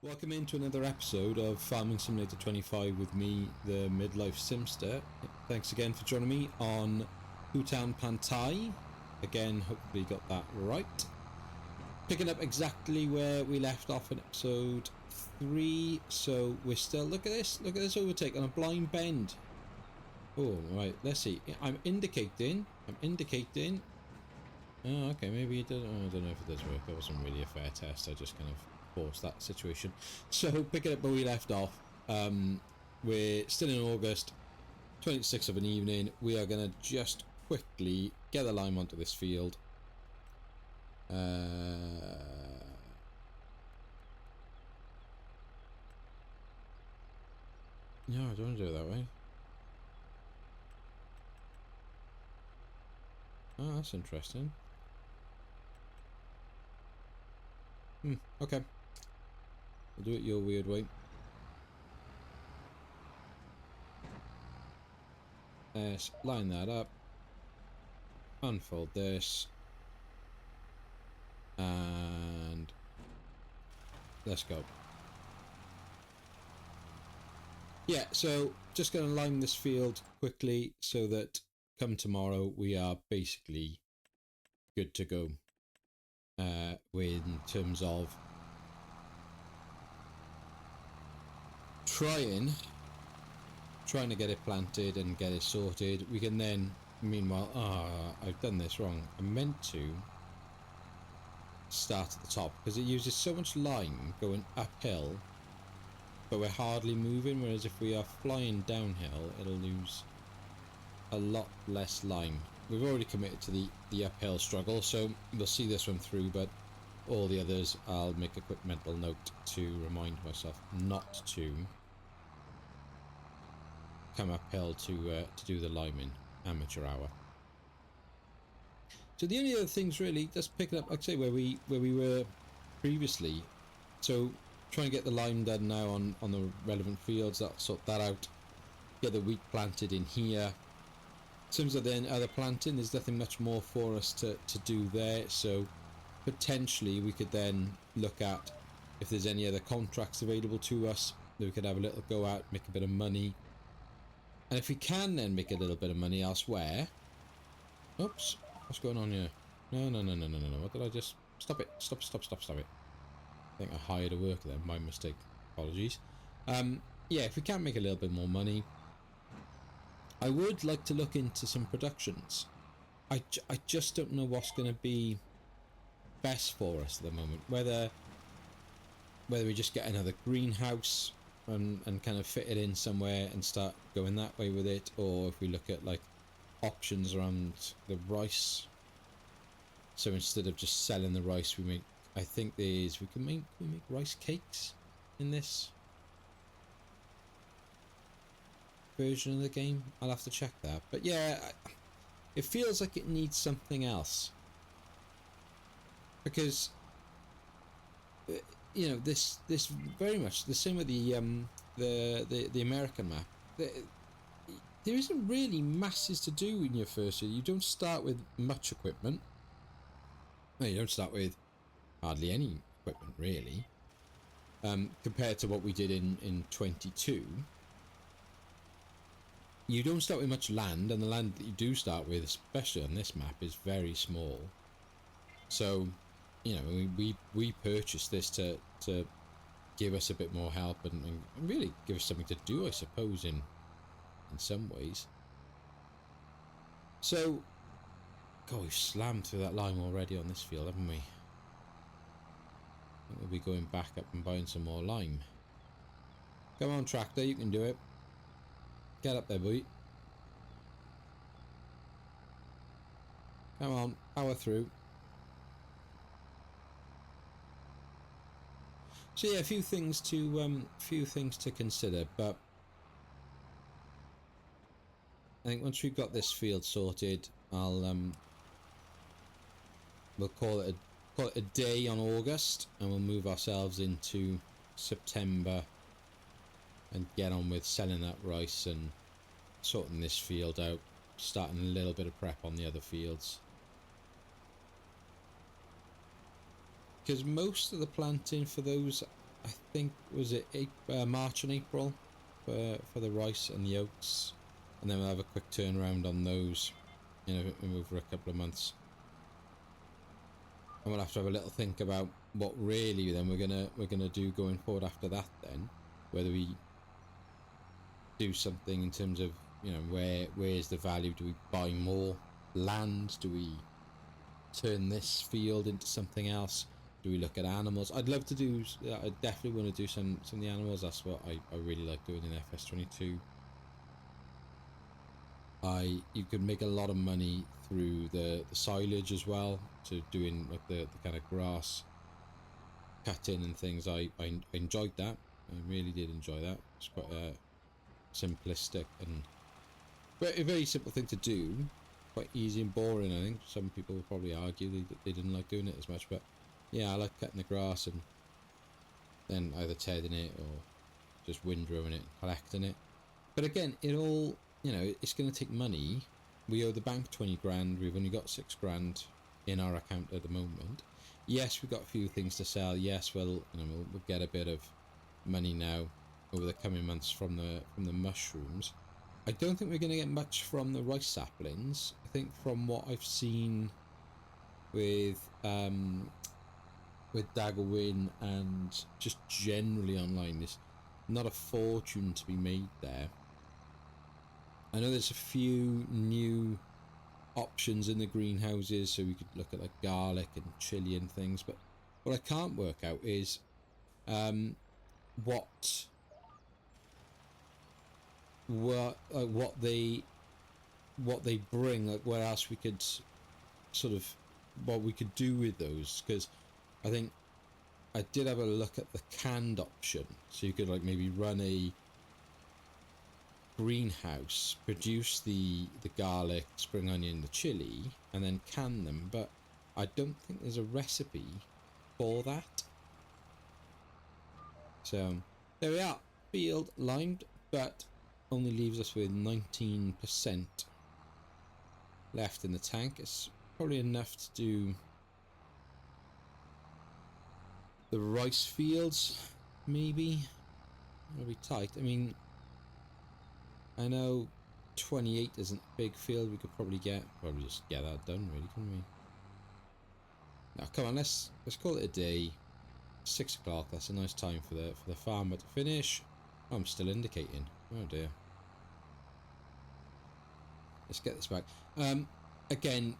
Welcome into another episode of Farming Simulator 25 with me, the midlife Simster. Thanks again for joining me on Hutan Pantai. Again, hopefully got that right. Picking up exactly where we left off in episode 3. So we're still, look at this overtake on a blind bend. Oh, right, let's see. I'm indicating. Oh, okay, maybe it doesn't. Oh, I don't know if it does work. That wasn't really a fair test. I just kind of forced that situation. So picking up where we left off, we're still in August, 26th of an evening. We are going to just quickly get the lime onto this field. No, I don't want to do it that way. Oh, that's interesting. Okay. We'll do it your weird way. Let's line that up. Unfold this. And let's go. Yeah, so just going to line this field quickly so that come tomorrow we are basically good to go. In terms of trying to get it planted and get it sorted. We can then, meanwhile, I've done this wrong. I meant to start at the top because it uses so much lime going uphill, but we're hardly moving, whereas if we are flying downhill it'll lose a lot less lime. We've already committed to the uphill struggle, so we'll see this one through, but all the others I'll make a quick mental note to remind myself not to come uphill to do the liming amateur hour. So the only other things really, just picking up, like I say, where we were previously. So trying to get the lime done now on the relevant fields. That'll sort that out. Get the wheat planted in here. In terms of then other planting, there's nothing much more for us to do there. So potentially we could then look at if there's any other contracts available to us that we could have a little go out, make a bit of money. And if we can then make a little bit of money elsewhere. Oops, what's going on here? No. What did I just... Stop it. Stop it. I think I hired a worker there, my mistake. Apologies. Yeah, if we can make a little bit more money, I would like to look into some productions. I just don't know what's going to be best for us at the moment. Whether we just get another greenhouse and kind of fit it in somewhere and start going that way with it, or if we look at like options around the rice. So instead of just selling the rice, we make, I think we make rice cakes in this version of the game. I'll have to check that, but yeah, it feels like it needs something else, because you know, this very much the same with the American map. There isn't really masses to do in your first year. You don't start with much equipment. No, you don't start with hardly any equipment really, compared to what we did in 22. You don't start with much land, and the land that you do start with, especially on this map, is very small. So, you know, we purchased this to give us a bit more help and really give us something to do, I suppose, in some ways. So, God, we've slammed through that lime already on this field, haven't we? I think we'll be going back up and buying some more lime. Come on, tractor, you can do it. Get up there, boy. Come on, power through. So yeah, a few things to consider, but I think once we've got this field sorted, we'll call it a day on August, and we'll move ourselves into September and get on with selling that rice and sorting this field out, starting a little bit of prep on the other fields. Because most of the planting for those I think, was it March and April for the rice and the oats, and then we'll have a quick turnaround on those, you know, over a couple of months, and we'll have to have a little think about what really then we're gonna do going forward after that. Then whether we do something in terms of, you know, where's the value? Do we buy more land? Do we turn this field into something else? Do we look at animals? I'd love to do. I definitely want to do some of the animals. That's what I really like doing in FS22. You can make a lot of money through the silage as well. So doing like the kind of grass cutting and things. I enjoyed that. I really did enjoy that. It's quite simplistic and a very simple thing to do. Quite easy and boring, I think. Some people would probably argue they didn't like doing it as much, but yeah, I like cutting the grass and then either tearing it or just windrowing it and collecting it. But again, it all, you know, it's going to take money. We owe the bank 20 grand. We've only got 6 grand in our account at the moment. Yes, we've got a few things to sell. Yes, well, you know, we'll get a bit of money now over the coming months from the mushrooms. I don't think we're going to get much from the rice saplings. I think from what I've seen with Daggerwin and just generally online, there's not a fortune to be made there. I know there's a few new options in the greenhouses, so we could look at like garlic and chili and things, but what I can't work out is what they bring, like where else we could sort of, what we could do with those, because I think I did have a look at the canned option, so you could like maybe run a greenhouse, produce the garlic, spring onion, the chili, and then can them, but I don't think there's a recipe for that. So there we are, field limed, but only leaves us with 19% left in the tank. It's probably enough to do the rice fields, maybe. It'll be tight. I mean, I know 28 isn't a big field. We could probably just get that done, really, couldn't we? Now, come on, let's call it a day. 6 o'clock. That's a nice time for the farmer to finish. Oh, I'm still indicating. Oh dear. Let's get this back. Again,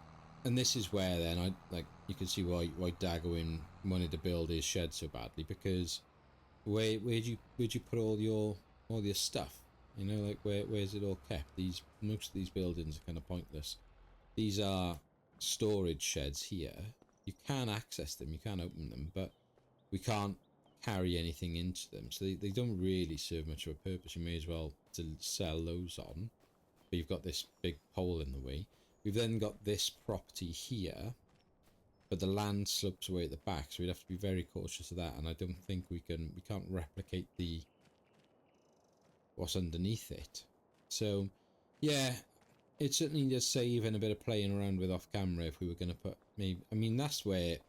and this is where then you can see why Daggerwin wanted to build his shed so badly, because where'd you put all your stuff? You know, like where's it all kept? Most of these buildings are kind of pointless. These are storage sheds here. You can access them, you can open them, but we can't carry anything into them, so they don't really serve much of a purpose. You may as well to sell those on. But you've got this big pole in the way. We've then got this property here, but the land slopes away at the back, so we'd have to be very cautious of that. And I don't think we can't replicate what's underneath it. So yeah, it certainly does save and a bit of playing around with off camera if we were going to put, maybe, I mean, that's the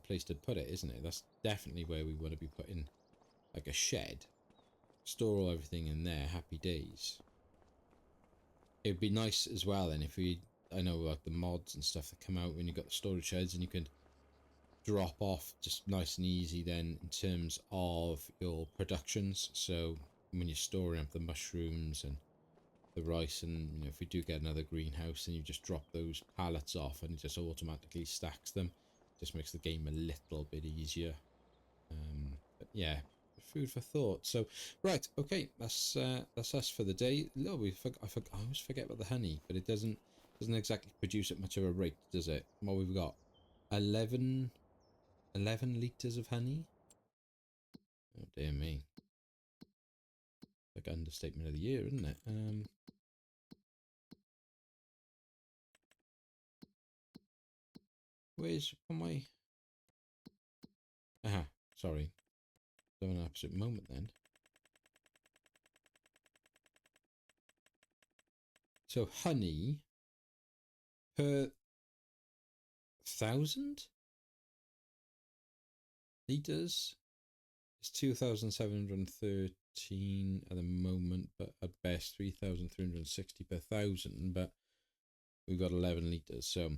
place to put it, isn't it? That's definitely where we want to be putting like a shed, store all everything in there, happy days. It'd be nice as well then if I know like the mods and stuff that come out when you've got the storage sheds, and you can drop off just nice and easy then in terms of your productions. So when you're storing up the mushrooms and the rice, and you know, if we do get another greenhouse, and you just drop those pallets off and it just automatically stacks them, just makes the game a little bit easier. But yeah, food for thought. So right, okay, that's us for the day. I always forget about the honey, but it doesn't exactly produce at much of a rate, does it? What we've got, 11 litres of honey. Oh dear me, like understatement of the year, isn't it? Where's my sorry, having an absolute moment then. So honey per 1,000 litres It's 2,713 at the moment, but at best 3,360 per thousand. But we've got 11 litres, so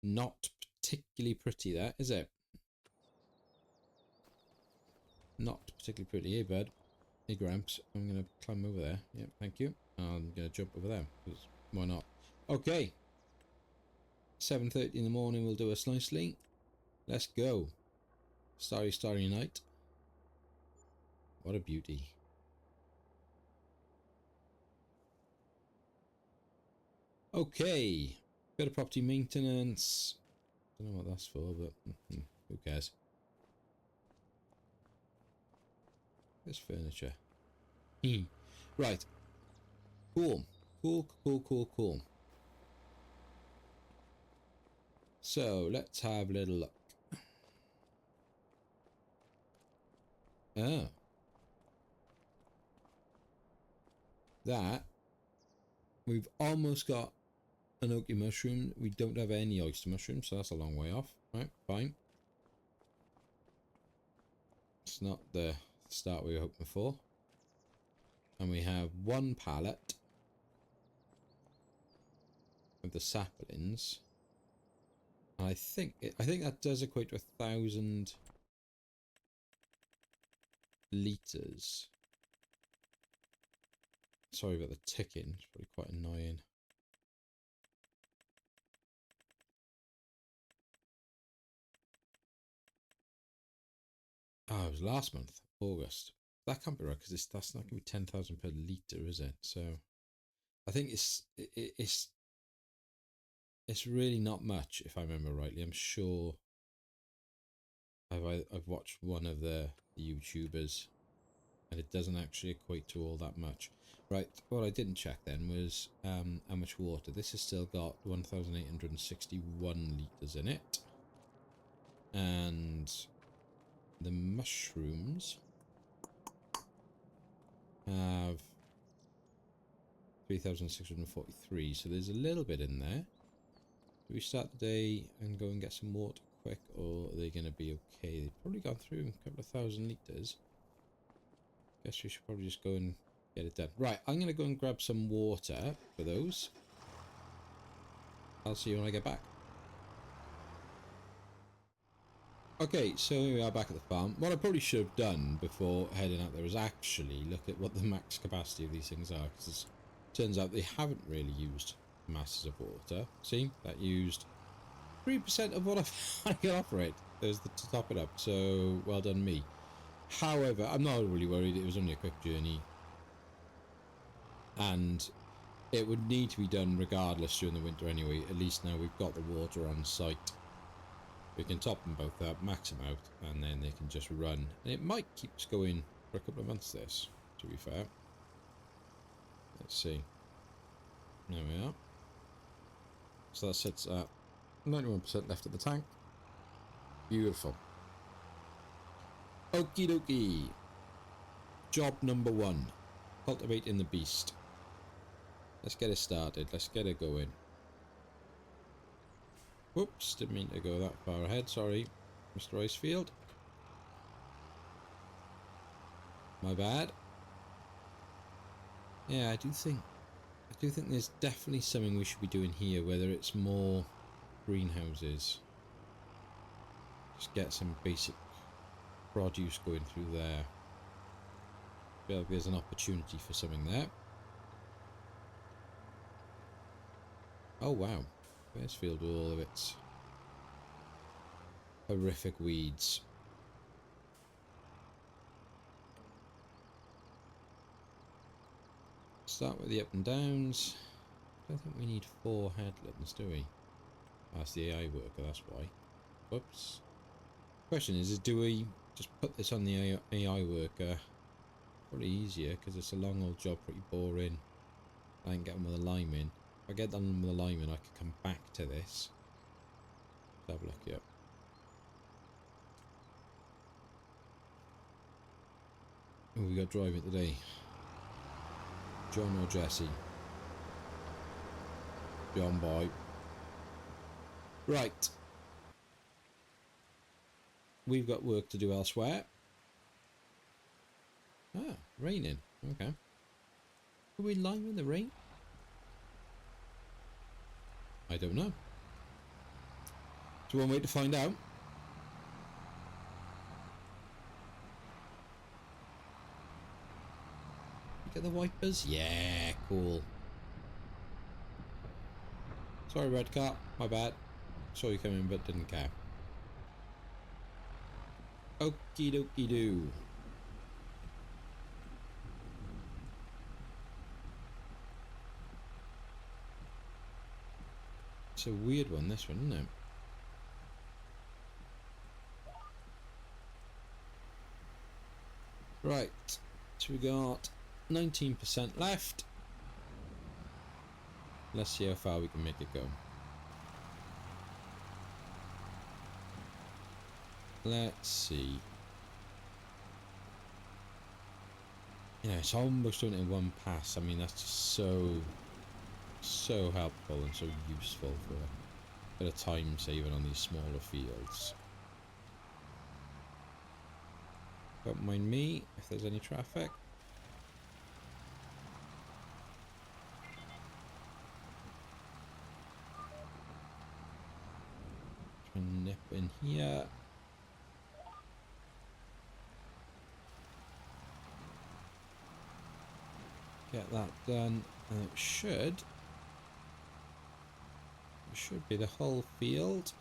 not particularly pretty, that is it? Not particularly pretty, eh, bud? Hey, Gramps, I'm going to climb over there. Yep, thank you. I'm going to jump over there, because why not? Okay. 7:30 in the morning, we'll do us nicely. Let's go. Starry, starry night. What a beauty. Okay. Bit of property maintenance. Don't know what that's for, but who cares? There's furniture. Right. Cool. Cool. So, let's have a little look. Oh. That. We've almost got an oaky mushroom. We don't have any oyster mushrooms, so that's a long way off. Right, fine. It's not the start we were hoping for. And we have one pallet of the saplings. And I think that does equate to 1,000 litres. Sorry about the ticking, it's probably quite annoying. Oh, it was last month, August. That can't be right, because that's not going to be 10,000 per litre, is it? So, I think it's really not much, if I remember rightly. I'm sure I've watched one of the YouTubers, and it doesn't actually equate to all that much. Right, what I didn't check then was how much water. This has still got 1,861 litres in it. And the mushrooms have 3,643, so there's a little bit in there. Do we start the day and go and get some water quick, or are they going to be okay? They've probably gone through a couple of thousand litres. Guess we should probably just go and get it done. Right, I'm going to go and grab some water for those. I'll see you when I get back. Okay, so here we are back at the farm. What I probably should have done before heading out there is actually look at what the max capacity of these things are, because it turns out they haven't really used masses of water. See, that used 3% of what I can operate. There's to top it up, so well done me. However, I'm not really worried. It was only a quick journey, and it would need to be done regardless during the winter anyway. At least now we've got the water on site. We can top them both up, max them out, and then they can just run. And it might keep us going for a couple of months, this, to be fair. Let's see. There we are. So that sits at 91% left of the tank. Beautiful. Okie dokie. Job number 1. Cultivating the beast. Let's get it started. Let's get it going. Whoops, didn't mean to go that far ahead. Sorry, Mr. Icefield. My bad. Yeah, I do think there's definitely something we should be doing here, whether it's more greenhouses. Just get some basic produce going through there. Feel like there's an opportunity for something there. Oh wow, this field with all of its horrific weeds. Start with the up and downs. I don't think we need 4 headlands, do we? That's the AI worker, that's why. Whoops. Question is do we just put this on the AI worker? Probably easier, because it's a long old job, pretty boring. I can get on with a lime in. If I get done with a lime in, I could come back to this. Let's have a look, yep. Who we got driving today? John or Jesse? John boy. Right. we've got work to do elsewhere. Ah, raining. Okay. Are we lime in the rain? I don't know. So one way to find out. Get the wipers? Yeah, cool. Sorry, red car. My bad. Saw you coming, but didn't care. Okie dokie doo. It's a weird one, this one, isn't it? Right. So we got 19% left. Let's see how far we can make it go. Let's see. You know, it's almost doing it in one pass. I mean, that's just so helpful and so useful for a bit of time saving on these smaller fields. Don't mind me if there's any traffic. Try and nip in here. Get that done, and it should be the whole field.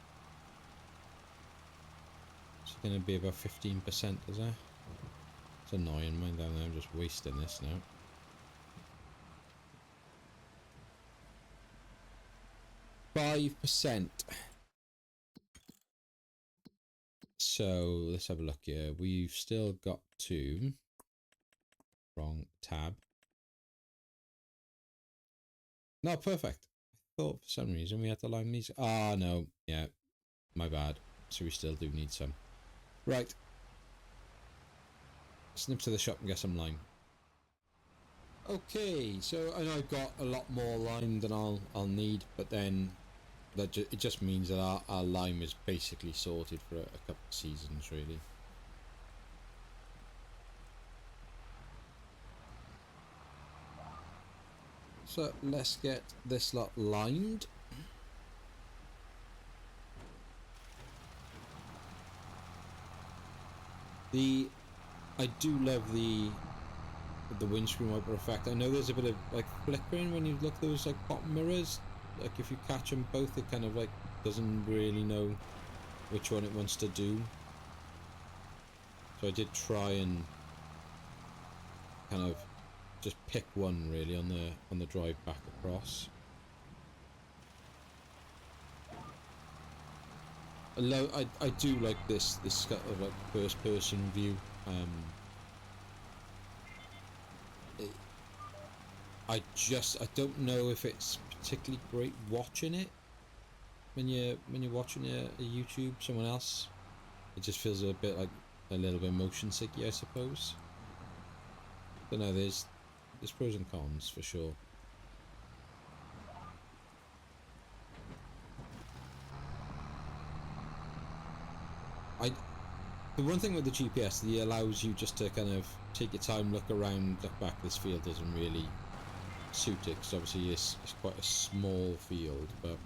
It's going to be about 15%, is it? It's annoying, mind down there. I'm just wasting this now. %. So let's have a look here. We've still got to wrong tab. No, perfect. I thought for some reason we had to line these. Ah, no. Yeah, my bad. So we still do need some. Right. Snip to the shop and get some lime. Okay, so I know I've got a lot more lime than I'll need, but then that it just means that our lime is basically sorted for a couple of seasons, really. So let's get this lot limed. I do love the windscreen wiper effect. I know there's a bit of like flickering when you look at those like bottom mirrors. Like if you catch them both, it kind of like doesn't really know which one it wants to do. So I did try and kind of just pick one really on the drive back across. I do like this kind of like first person view. I don't know if it's particularly great watching it when you're watching a YouTube someone else. It just feels a bit like a little bit motion sicky, I suppose. Don't know. There's pros and cons for sure. The one thing with the GPS, it allows you just to kind of take your time, look around, look back. This field doesn't really suit it because obviously it's quite a small field, but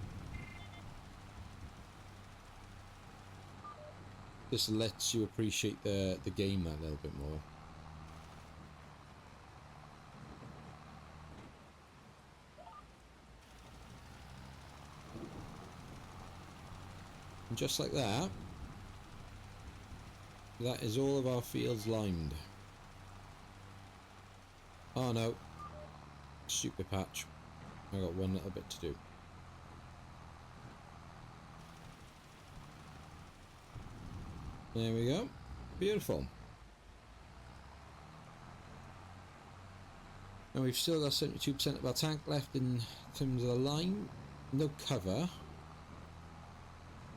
this lets you appreciate the game that little bit more. And just like that, that is all of our fields limed. Oh no, stupid patch. I got one little bit to do. There we go. Beautiful. And we've still got 72% of our tank left in terms of the lime. No cover.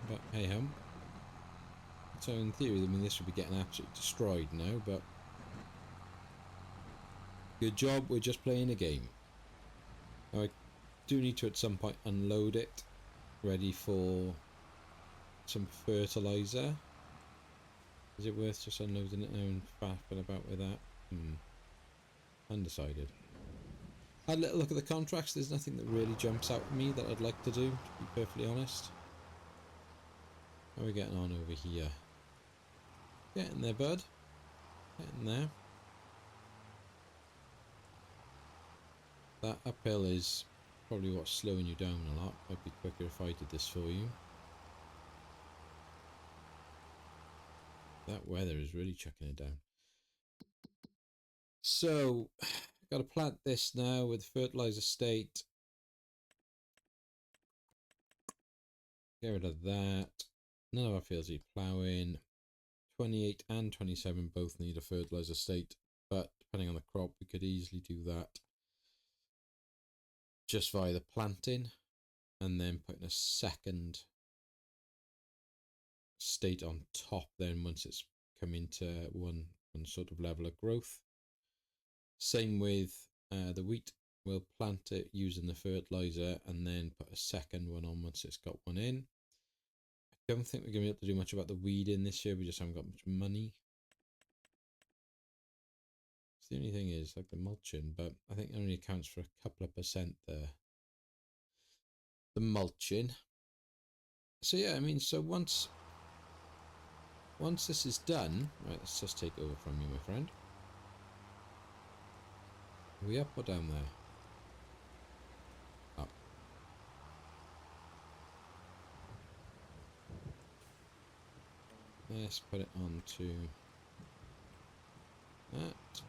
But hey ho. So in theory, I mean, this would be getting absolutely destroyed now, but good job, we're just playing a game. Now I do need to at some point unload it, ready for some fertilizer. Is it worth just unloading it now and faffing about with that? Undecided. I had a little look at the contracts. There's nothing that really jumps out at me that I'd like to do, to be perfectly honest. How are we getting on over here? Getting there, bud. Getting there. That uphill is probably what's slowing you down a lot. I'd be quicker if I did this for you. That weather is really chucking it down. So, got to plant this now with fertilizer state. Get rid of that. None of our fields need ploughing. 28 and 27 both need a fertilizer state, but depending on the crop, we could easily do that just via the planting and then putting a second state on top then once it's come into one sort of level of growth. Same with the wheat. We'll plant it using the fertilizer and then put a second one on once it's got one in. I don't think we're going to be able to do much about the weeding this year. We just haven't got much money. The only thing is like the mulching, but I think it only accounts for a couple of percent there. The mulching. So yeah, I mean, so once this is done, right, let's just take over from you, my friend. Are we up or down there? Up. Let's put it on to that.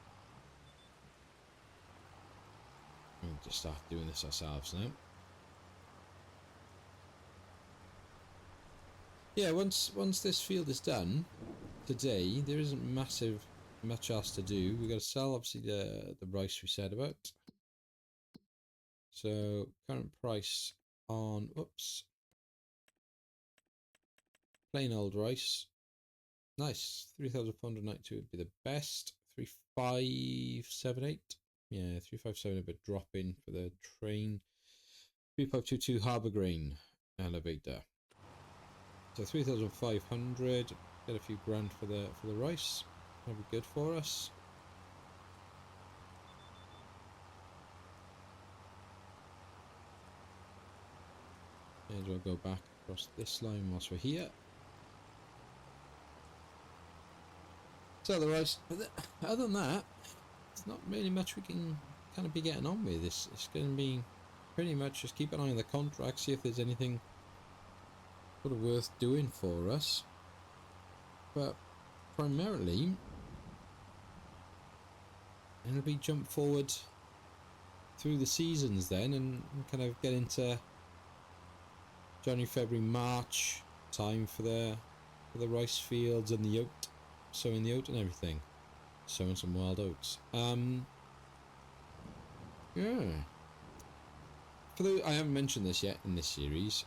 We'll just start doing this ourselves now. Yeah, once this field is done today, there isn't much else to do. We've got to sell obviously the rice we said about. So current price on plain old rice. Nice. 3,492 would be the best. 3,578. Yeah, 3,578 but drop in for the train. 3,522 Harbour Grain elevator. So 3,500. Get a few grand for the rice. That'll be good for us. And we'll go back across this line whilst we're here. Sell the rice. But other than that, there's not really much we can kind of be getting on with. It's going to be pretty much just keep an eye on the contract, see if there's anything sort of worth doing for us. But primarily, it'll be jump forward through the seasons then and kind of get into January, February, March time for the rice fields and the oat, sowing the oat and everything, sowing some wild oats. Yeah. I haven't mentioned this yet in this series.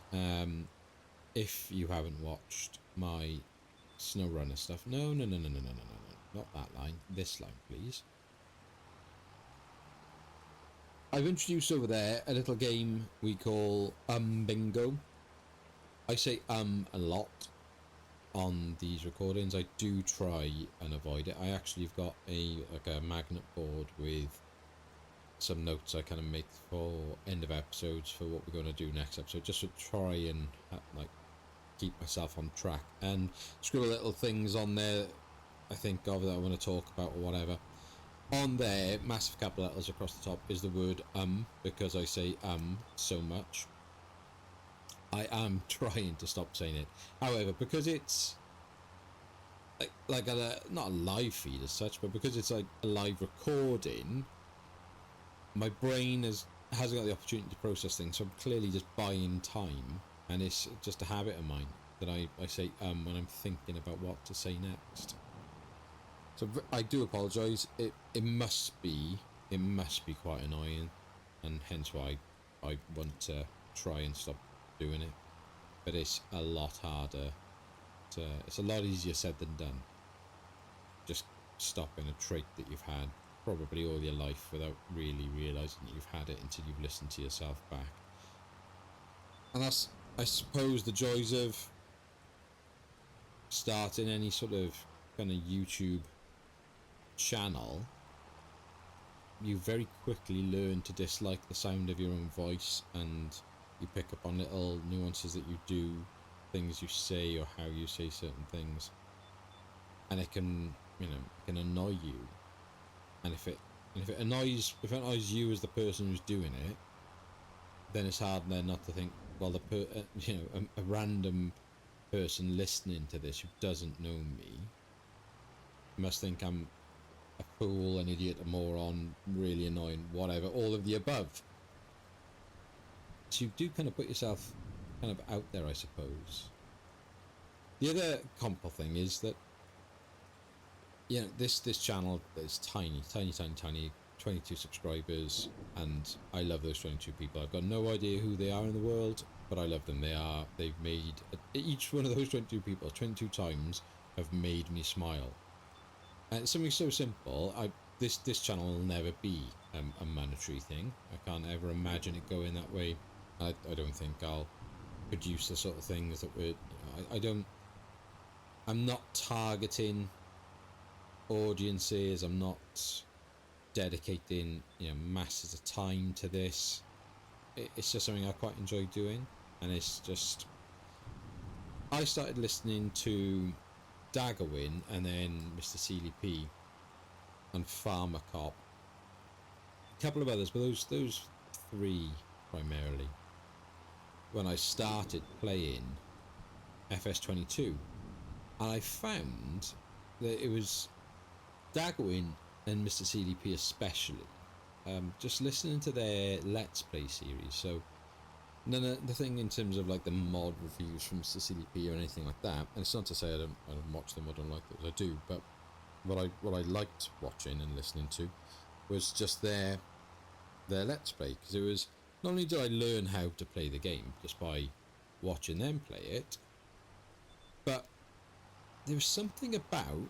If you haven't watched my SnowRunner stuff, no, not that line. This line, please. I've introduced over there a little game we call Bingo. I say a lot on these recordings. I do try and avoid it. I actually have got a magnet board with some notes I kind of make for end of episodes for what we're going to do next episode, just to try and like keep myself on track and scribble little things on there I think of that I want to talk about or whatever. On there, massive capital letters across the top, is the word because I say so much. I am trying to stop saying it. However, because it's like not a live feed as such, but because it's like a live recording, my brain hasn't got the opportunity to process things, so I'm clearly just buying time, and it's just a habit of mine that I say when I'm thinking about what to say next. So I do apologise. It must be quite annoying, and hence why I want to try and stop doing it. But it's a lot harder. It's a lot easier said than done. Just stopping a trait that you've had probably all your life without really realising that you've had it until you've listened to yourself back. And that's, I suppose, the joys of starting any sort of kind of YouTube channel, you very quickly learn to dislike the sound of your own voice, and you pick up on little nuances that you do, things you say, or how you say certain things, and it can, you know, it can annoy you. And if it annoys you as the person who's doing it, then it's hard then not to think, well, you know, a random person listening to this who doesn't know me must think I'm a fool, an idiot, a moron, really annoying, whatever, all of the above. So you do kind of put yourself kind of out there, I suppose. The other comical thing is that, you know, this channel is tiny, 22 subscribers, and I love those 22 people. I've got no idea who they are in the world, but I love them. They've made, each one of those 22 people 22 times have made me smile. And it's something so simple. This channel will never be a monetary thing. I can't ever imagine it going that way. I don't think I'll produce the sort of things that we're, I'm not targeting audiences. I'm not dedicating, you know, masses of time to this. It's just something I quite enjoy doing, and it's just, I started listening to Daggerwin and then Mr. Seeley P and Farmer Cop, a couple of others, but those three primarily, when I started playing FS22. And I found that it was Daggerwin and Mr. Seeley P especially, just listening to their Let's Play series. So the thing in terms of like the mod reviews from Mr. Seeley P or anything like that, and it's not to say I don't watch them, I don't like those, I do, but what I liked watching and listening to was just their Let's Play, because it was, not only did I learn how to play the game just by watching them play it, but there was something about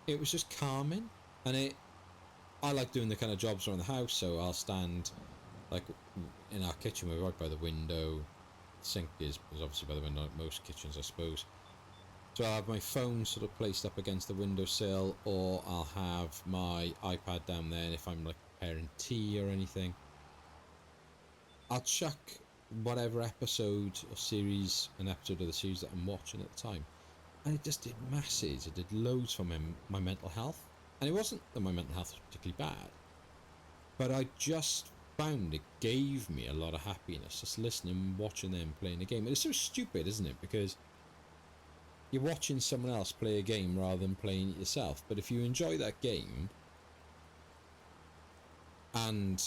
it was just calming. And I like doing the kind of jobs around the house, so I'll stand like in our kitchen, we're right by the window. Sink is obviously by the window, like most kitchens, I suppose. So I'll have my phone sort of placed up against the windowsill, or I'll have my iPad down there, and if I'm like preparing tea or anything, I'll chuck whatever episode or series, an episode of the series that I'm watching at the time, and it just did masses. It did loads for my mental health. And it wasn't that my mental health was particularly bad, but I just found it gave me a lot of happiness just listening and watching them playing a game. And it's so stupid, isn't it? Because you're watching someone else play a game rather than playing it yourself. But if you enjoy that game and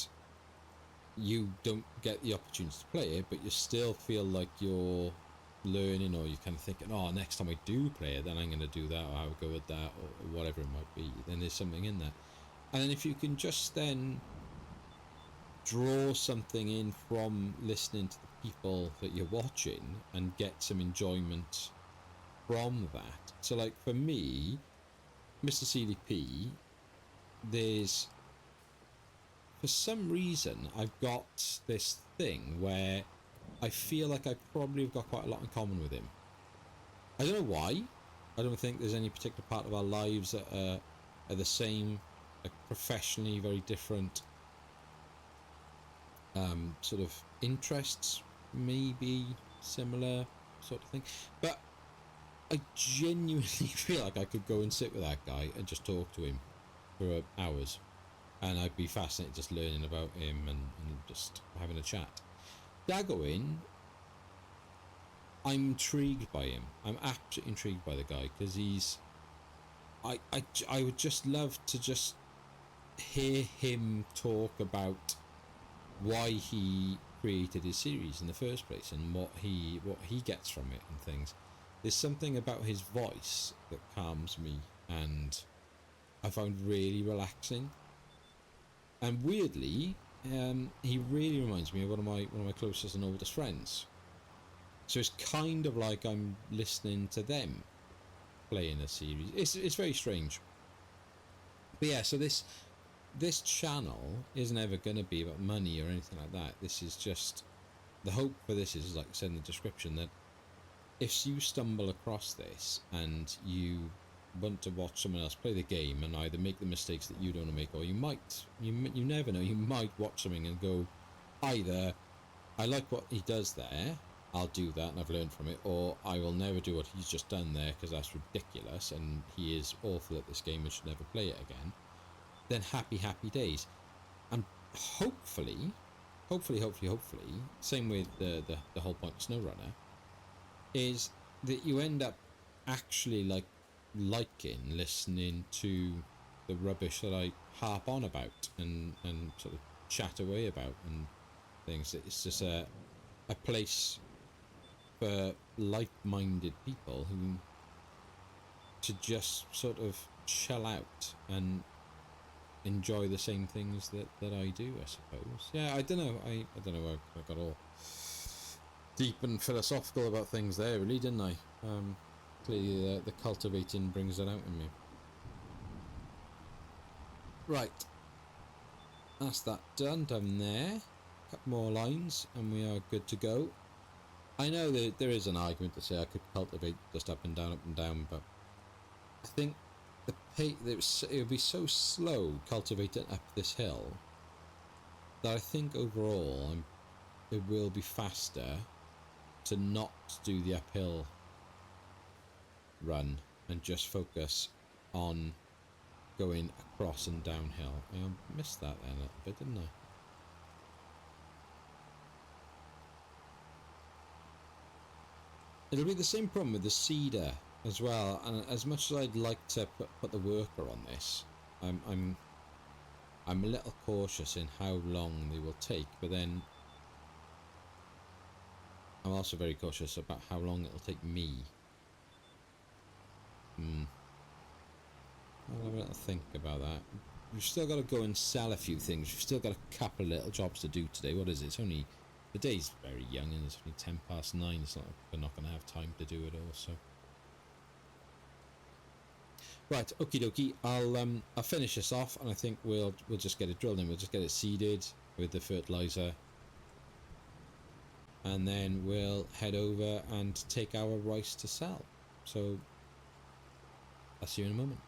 you don't get the opportunity to play it, but you still feel like you're learning, or you're kind of thinking, oh, next time I do play it, then I'm going to do that, or I'll go with that, or whatever it might be, then there's something in that. And then if you can just then draw something in from listening to the people that you're watching and get some enjoyment from that. So like for me, Mr. Seeley P, there's, for some reason, I've got this thing where I feel like I probably have got quite a lot in common with him. I don't know why. I don't think there's any particular part of our lives that are the same, like professionally very different sort of interests, maybe similar sort of thing. But I genuinely feel like I could go and sit with that guy and just talk to him for hours, and I'd be fascinated just learning about him and just having a chat. Daggerwin, I'm intrigued by him. I'm absolutely intrigued by the guy, because he's, I would just love to just hear him talk about why he created his series in the first place and what he gets from it and things. There's something about his voice that calms me, and I find really relaxing. And weirdly, he really reminds me of one of my closest and oldest friends. So it's kind of like I'm listening to them playing a series. It's very strange. But yeah, so this channel isn't ever going to be about money or anything like that. This is just, the hope for this is, like I said in the description, that if you stumble across this and you want to watch someone else play the game and either make the mistakes that you don't want to make, or you might, you never know, you might watch something and go, either I like what he does there, I'll do that and I've learned from it, or I will never do what he's just done there because that's ridiculous and he is awful at this game and should never play it again. Then happy days. And hopefully, same with the whole point of SnowRunner, is that you end up actually liking listening to the rubbish that I harp on about and sort of chat away about and things. It's just a place for like-minded people who to just sort of chill out and enjoy the same things that I do, I suppose. Yeah, I don't know. I don't know. I got all deep and philosophical about things there, really, didn't I? Clearly, the cultivating brings it out in me. Right, that's that done there. A couple more lines, and we are good to go. I know that there is an argument to say I could cultivate just up and down, but I think the pace, it would be so slow cultivating up this hill that I think overall it will be faster to not do the uphill run and just focus on going across and downhill. I missed that then a little bit, didn't I? It'll be the same problem with the cedar as well, and as much as I'd like to put the worker on this, I'm a little cautious in how long they will take, but then I'm also very cautious about how long it'll take me. I'll have a little think about that. We've still got to go and sell a few things. We've still got a couple of little jobs to do today. What is it? It's only... the day's very young and it's only 9:10. It's not, we're not going to have time to do it all, so... Right, okie dokie. I'll finish this off, and I think we'll just get it drilled in. We'll just get it seeded with the fertilizer, and then we'll head over and take our rice to sell. So I'll see you in a moment.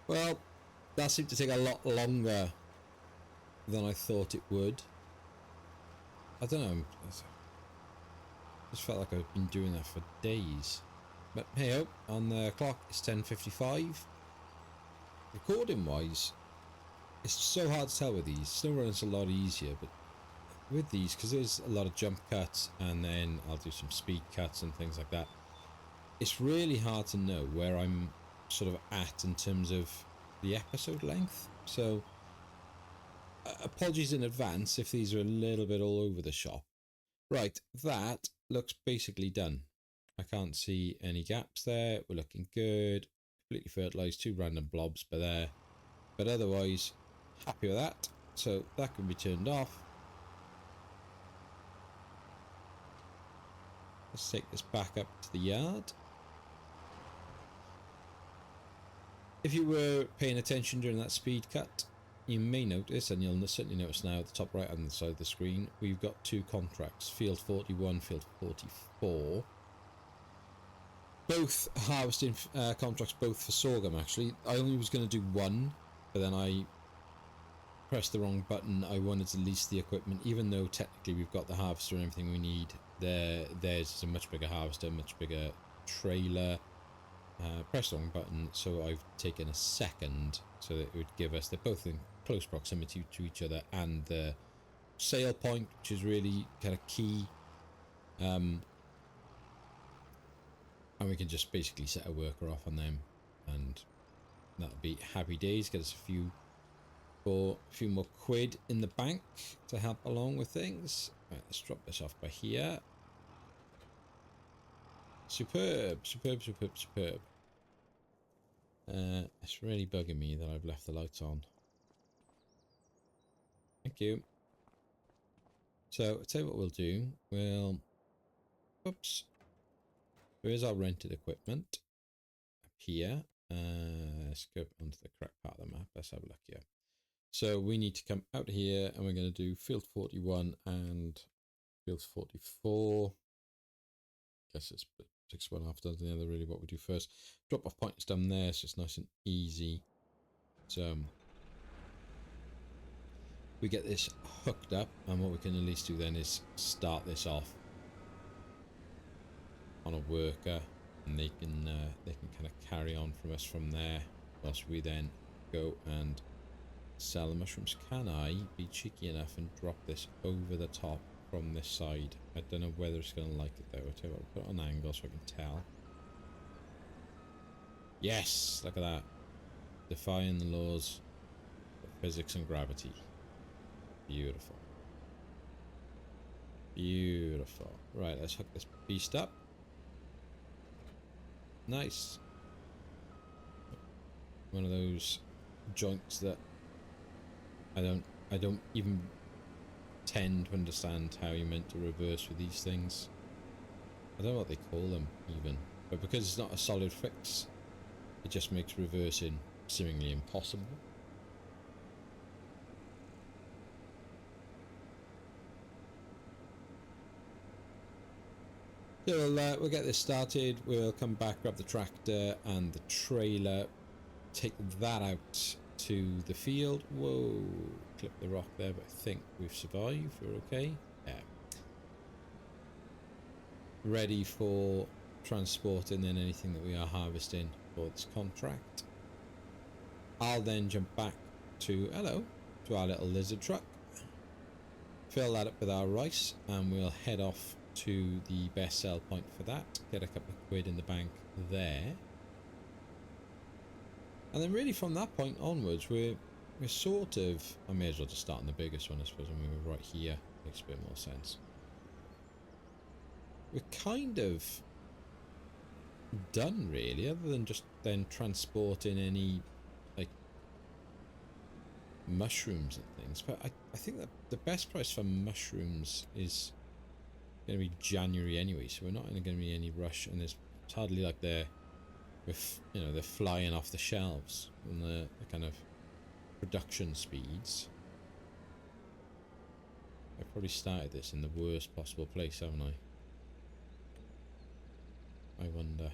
Well, that seemed to take a lot longer than I thought it would. I don't know. I just felt like I've been doing that for days. But hey ho, on the clock it's 10:55. Recording wise, it's so hard to tell with these. Snow run's a lot easier, but with these, because there's a lot of jump cuts and then I'll do some speed cuts and things like that, it's really hard to know where I'm sort of at in terms of the episode length. So apologies in advance if these are a little bit all over the shop. Right, that looks basically done. I can't see any gaps there. We're looking good. Completely fertilised. 2 random blobs by there. But otherwise, happy with that. So that can be turned off. Let's take this back up to the yard. If you were paying attention during that speed cut, you may notice, and you'll certainly notice now at the top right hand side of the screen, we've got 2 contracts, Field 41, Field 44. Both harvesting contracts, both for sorghum actually. I only was going to do one, but then I pressed the wrong button. I wanted to lease the equipment, even though technically we've got the harvester and everything we need. Theirs is a much bigger harvester, much bigger trailer. Press the wrong button, so I've taken a second so that it would give us, they're both in close proximity to each other, and the sale point, which is really kind of key. And we can just basically set a worker off on them, and that'll be happy days. Get us a few more quid in the bank to help along with things. Right, let's drop this off by here. Superb, superb, superb, superb. It's really bugging me that I've left the lights on. Thank you. So I'll tell you what we'll do. We'll, oops. Here's our rented equipment up here. Let's go onto the correct part of the map. Let's have a look here. So we need to come out here, and we're going to do Field 41 and Field 44. Guess it's 6 one after the other, really, what we do first. Drop off point is done there, so it's nice and easy. So we get this hooked up, and what we can at least do then is start this off on a worker, and they can kind of carry on from us from there, whilst we then go and sell the mushrooms. Can I be cheeky enough and drop this over the top from this side? I don't know whether it's going to like it though. I'll tell you what, I'll put it on angle so I can tell. Yes, look at that. Defying the laws of physics and gravity. Beautiful. Beautiful. Right, let's hook this beast up. Nice. One of those joints that I don't even tend to understand how you're meant to reverse with these things. I don't know what they call them even, but because it's not a solid fix, it just makes reversing seemingly impossible. So we'll get this started. We'll come back, grab the tractor and the trailer, take that out to the field. Whoa, clip the rock there, but I think we've survived. We're okay. Yeah. Ready for transporting then anything that we are harvesting for this contract. I'll then jump back to our little lizard truck, fill that up with our rice, and we'll head off to the best sell point for that, get a couple of quid in the bank there, and then really from that point onwards we're sort of, I may as well just start on the biggest one, I suppose. I mean, we're right here, makes a bit more sense. We're kind of done really, other than just then transporting any like mushrooms and things. But I think that the best price for mushrooms is going to be January anyway, so we're not going to be any rush, and it's hardly like they're flying off the shelves and the kind of production speeds. I probably started this in the worst possible place, haven't I? I wonder.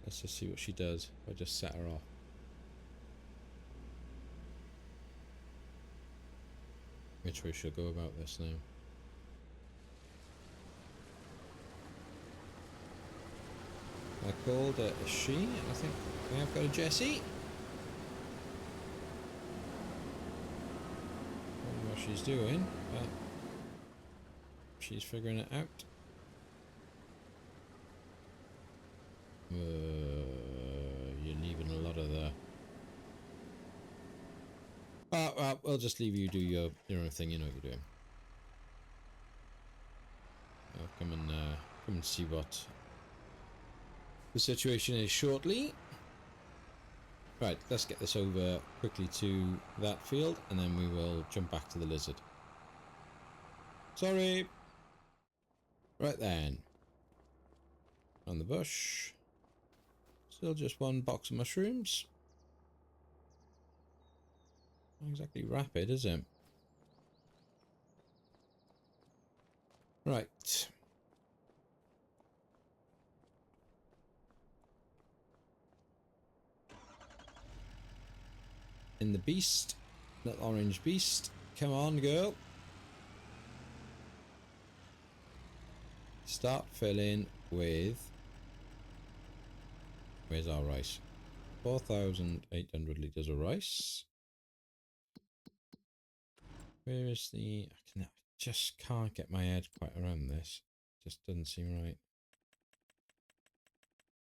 Let's just see what she does. I just set her off. Which way should I go about this now? I called a she. I think we have got a Jessie. I don't know what she's doing, but she's figuring it out. You're leaving a lot of the... I'll just leave you do your own thing. You know what you're doing. I'll come and see what the situation is shortly. Right, let's get this over quickly to that field, and then we will jump back to the lizard. Sorry. Right then. On the bush. Still just one box of mushrooms. Not exactly rapid, is it? Right. In the beast. That orange beast. Come on, girl. Start filling with... Where's our rice? 4,800 litres of rice. Where is the... I just can't get my head quite around this. Just doesn't seem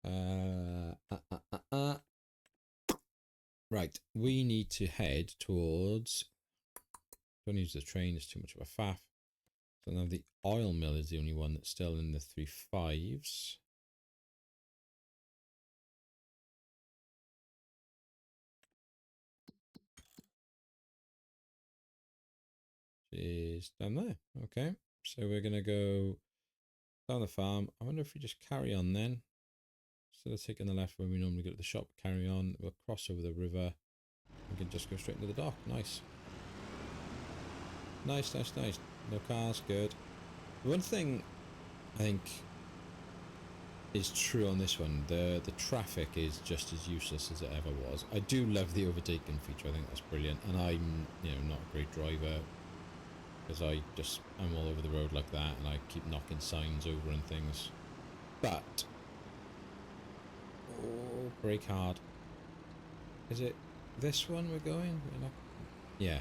right. Right, we need to head towards... Don't use the train, it's too much of a faff. So now the oil mill is the only one that's still in the 3.5s. She's down there. Okay, so we're going to go down the farm. I wonder if we just carry on then. Instead of taking the left where we normally go to the shop, carry on. We'll cross over the river. We can just go straight into the dock. Nice. Nice, nice, nice. No cars, good. One thing I think is true on this one, the traffic is just as useless as it ever was. I do love the overtaking feature. I think that's brilliant. And I'm, not a great driver because I'm all over the road like that, and I keep knocking signs over and things. But oh, brake hard. Is it this one we're going? We're not... Yeah.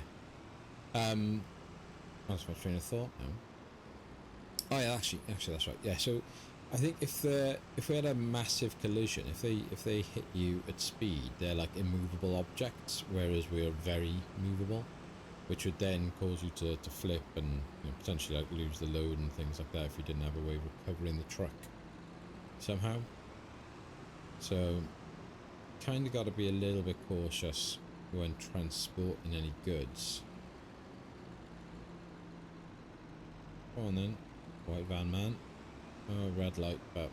That's my train of thought now. Oh yeah, actually that's right. Yeah, so I think if we had a massive collision, if they hit you at speed, they're like immovable objects, whereas we're very movable, which would then cause you to flip and potentially like lose the load and things like that if you didn't have a way of recovering the truck somehow. So kind of got to be a little bit cautious when transporting any goods. Come on then, white van man. Oh, red light, but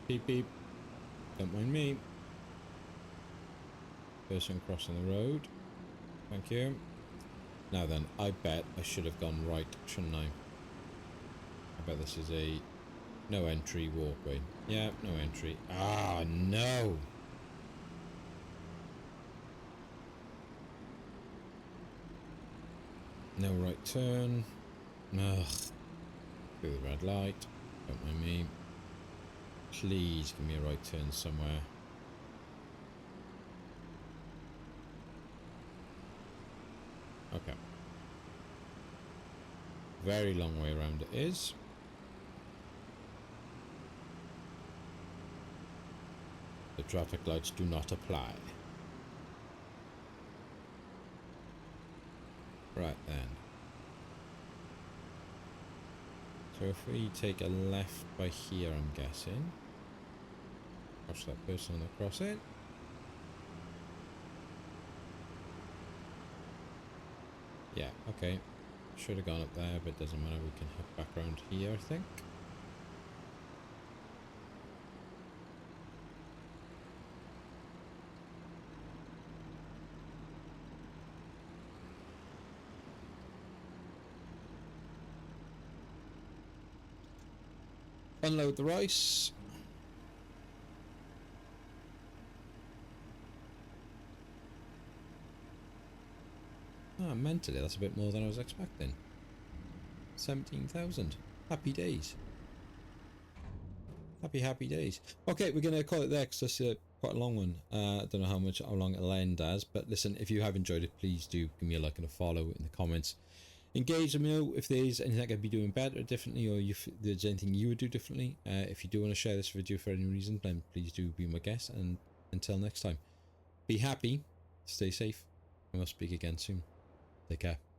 beep beep. Don't mind me. Person crossing the road. Thank you. Now then, I bet I should have gone right, shouldn't I? I bet this is a no entry walkway. Yeah, no entry. Ah, no! No right turn. Ugh. Through the red light. Don't mind me. Please give me a right turn somewhere. Okay. Very long way around it is. The traffic lights do not apply. Right then. So if we take a left by here, I'm guessing. Watch that person on the crossing. Yeah, okay. Should have gone up there, but it doesn't matter. We can head back around here, I think. Unload the rice. Ah, mentally, that's a bit more than I was expecting. 17,000. Happy days. Happy days. Okay, we're going to call it there because that's quite a long one. I don't know how long it'll end as, but listen, if you have enjoyed it, please do give me a like and a follow in the comments. Engage, let me know if there is anything I could be doing better or differently, or if there's anything you would do differently. If you do want to share this video for any reason, then please do be my guest, and until next time, be happy, stay safe, and we'll speak again soon. Take care.